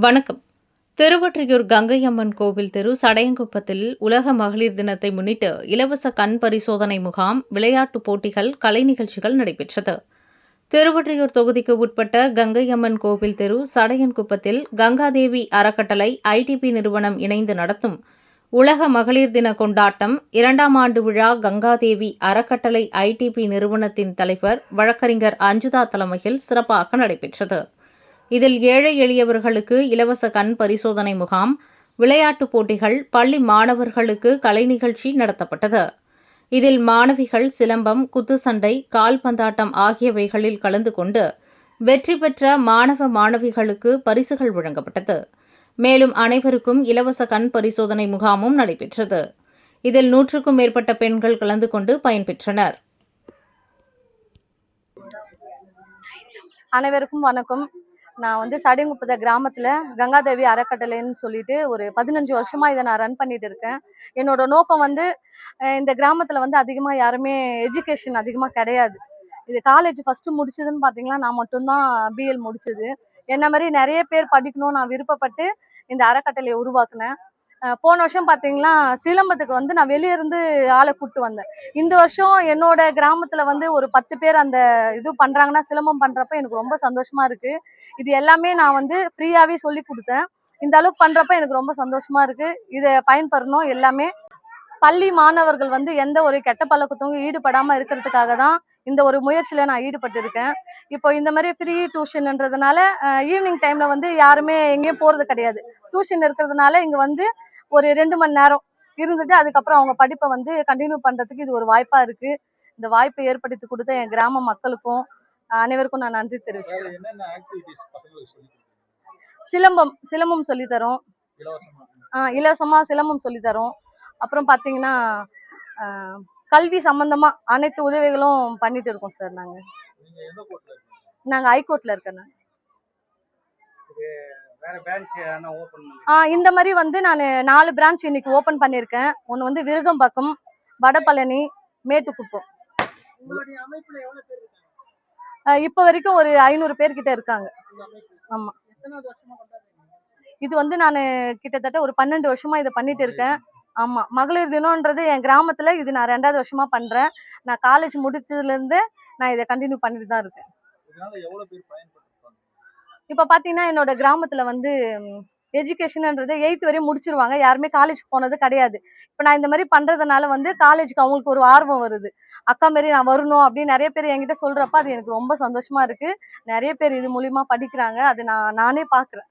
வணக்கம். திருவொற்றியூர் கங்கையம்மன் கோவில் தெரு சடையங்குப்பத்தில் உலக மகளிர் தினத்தை முன்னிட்டு இலவச கண் பரிசோதனை முகாம், விளையாட்டுப் போட்டிகள், கலை நிகழ்ச்சிகள் நடைபெற்றது. திருவொற்றியூர் தொகுதிக்கு உட்பட்ட கங்கையம்மன் கோவில் தெரு சடையன்குப்பத்தில் கங்காதேவி அறக்கட்டளை, ஐடிபி நிறுவனம் இணைந்து நடத்தும் உலக மகளிர் தின கொண்டாட்டம் 2ஆம் ஆண்டு விழா கங்காதேவி அறக்கட்டளை, ஐடிபி நிறுவனத்தின் தலைவர் வழக்கறிஞர் அஞ்சுதா தலைமையில் சிறப்பாக நடைபெற்றது. இதில் ஏழை எளியவர்களுக்கு இலவச கண் பரிசோதனை முகாம், விளையாட்டுப் போட்டிகள், பள்ளி மாணவர்களுக்கு கலை நிகழ்ச்சி நடத்தப்பட்டது. இதில் மாணவிகள் சிலம்பம், குத்துச்சண்டை, கால்பந்தாட்டம் ஆகியவைகளில் கலந்து கொண்டு வெற்றி பெற்ற மாணவ மாணவிகளுக்கு பரிசுகள் வழங்கப்பட்டது. மேலும் அனைவருக்கும் இலவச கண் பரிசோதனை முகாமும் நடைபெற்றது. இதில் 100க்கும் மேற்பட்ட பெண்கள் கலந்து கொண்டு பயன்பெற்றனர். அனைவருக்கும் வணக்கம். நான் சடையங்குப்பத்தை கிராமத்தில் கங்காதேவி அறக்கட்டளைன்னு சொல்லிட்டு ஒரு 15 வருஷமாக இதை நான் ரன் பண்ணிட்டு இருக்கேன். என்னோட நோக்கம் இந்த கிராமத்தில் அதிகமாக யாருமே எஜுகேஷன் அதிகமாக கிடையாது. இது காலேஜ் ஃபஸ்ட்டு முடிச்சதுன்னு பார்த்தீங்கன்னா நான் மட்டும்தான் பிஎல் முடிச்சது. என்ன மாதிரி நிறைய பேர் படிக்கணும்னு நான் விருப்பப்பட்டு இந்த அறக்கட்டளையை உருவாக்குனேன். போன வருஷம் பார்த்தீங்கன்னா சிலம்பத்துக்கு நான் வெளியே இருந்து ஆளை கூப்பிட்டு வந்தேன். இந்த வருஷம் என்னோட கிராமத்தில் ஒரு 10 பேர் அந்த இது பண்ணுறாங்கன்னா சிலம்பம் பண்ணுறப்ப எனக்கு ரொம்ப சந்தோஷமா இருக்கு. இது எல்லாமே நான் ஃப்ரீயாகவே சொல்லி கொடுத்தேன். இந்த அளவுக்கு பண்ணுறப்ப எனக்கு ரொம்ப சந்தோஷமா இருக்கு. இதை பயன்பெறணும் எல்லாமே. பள்ளி மாணவர்கள் எந்த ஒரு கெட்ட பழக்கத்துக்கும் ஈடுபடாமல் இருக்கிறதுக்காக தான் இந்த ஒரு முயற்சியில் நான் ஈடுபட்டு இருக்கேன். இப்போ இந்த மாதிரி ஃப்ரீ டியூஷன்ன்றதுனால ஈவினிங் டைமில் யாருமே எங்கேயும் போகிறது கிடையாது. டியூஷன் இருக்கிறதுனால இங்கே ஒரு 2 மணி நேரம் இருந்துட்டு அதுக்கப்புறம் அவங்க படிப்பை கண்டினியூ பண்ணுறதுக்கு இது ஒரு வாய்ப்பாக இருக்குது. இந்த வாய்ப்பை ஏற்படுத்தி கொடுத்த என் கிராம மக்களுக்கும் அனைவருக்கும் நான் நன்றி தெரிவிச்சுக்கிறேன். சிலம்பம் சொல்லித்தரோம். இலவசமாக சிலம்பம் சொல்லித்தரோம். அப்புறம் பார்த்தீங்கன்னா கல்வி சம்பந்தமா அனைத்து உதவிகளும் பண்ணிட்டு இருக்கோம் சார். நாங்க ஹைகோர்ட்ல இருக்கேன். இந்த மாதிரி நான் 4 பிரான்ச் இன்னைக்கு ஓபன் பண்ணியிருக்கேன். ஒன்று விருகம்பாக்கம், வடபழனி, மேட்டுக்குப்பம். இப்போ வரைக்கும் ஒரு 500 பேர்கிட்ட இருக்காங்க. ஆமா, இது நான் கிட்டத்தட்ட ஒரு 12 வருஷமா இதை பண்ணிட்டு இருக்கேன். ஆமா, மகளிர் தினம்ன்றது என் கிராமத்துல இது நான் 2வது வருஷமா பண்றேன். நான் காலேஜ் முடிச்சதுல இருந்து நான் இதை கண்டினியூ பண்ணிட்டு தான் இருக்கேன். இப்ப பாத்தீங்கன்னா என்னோட கிராமத்துல எஜுகேஷன்ன்றது 8th வரையும் முடிச்சிருவாங்க. யாருமே காலேஜ் போனது கிடையாது. இப்ப நான் இந்த மாதிரி பண்றதுனால காலேஜுக்கு அவங்களுக்கு ஒரு ஆர்வம் வருது. அக்கா மாரி நான் வரணும் அப்படின்னு நிறைய பேர் என்கிட்ட சொல்றப்ப அது எனக்கு ரொம்ப சந்தோஷமா இருக்கு. நிறைய பேர் இது மூலியமா படிக்கிறாங்க. அது நானே பாக்குறேன்.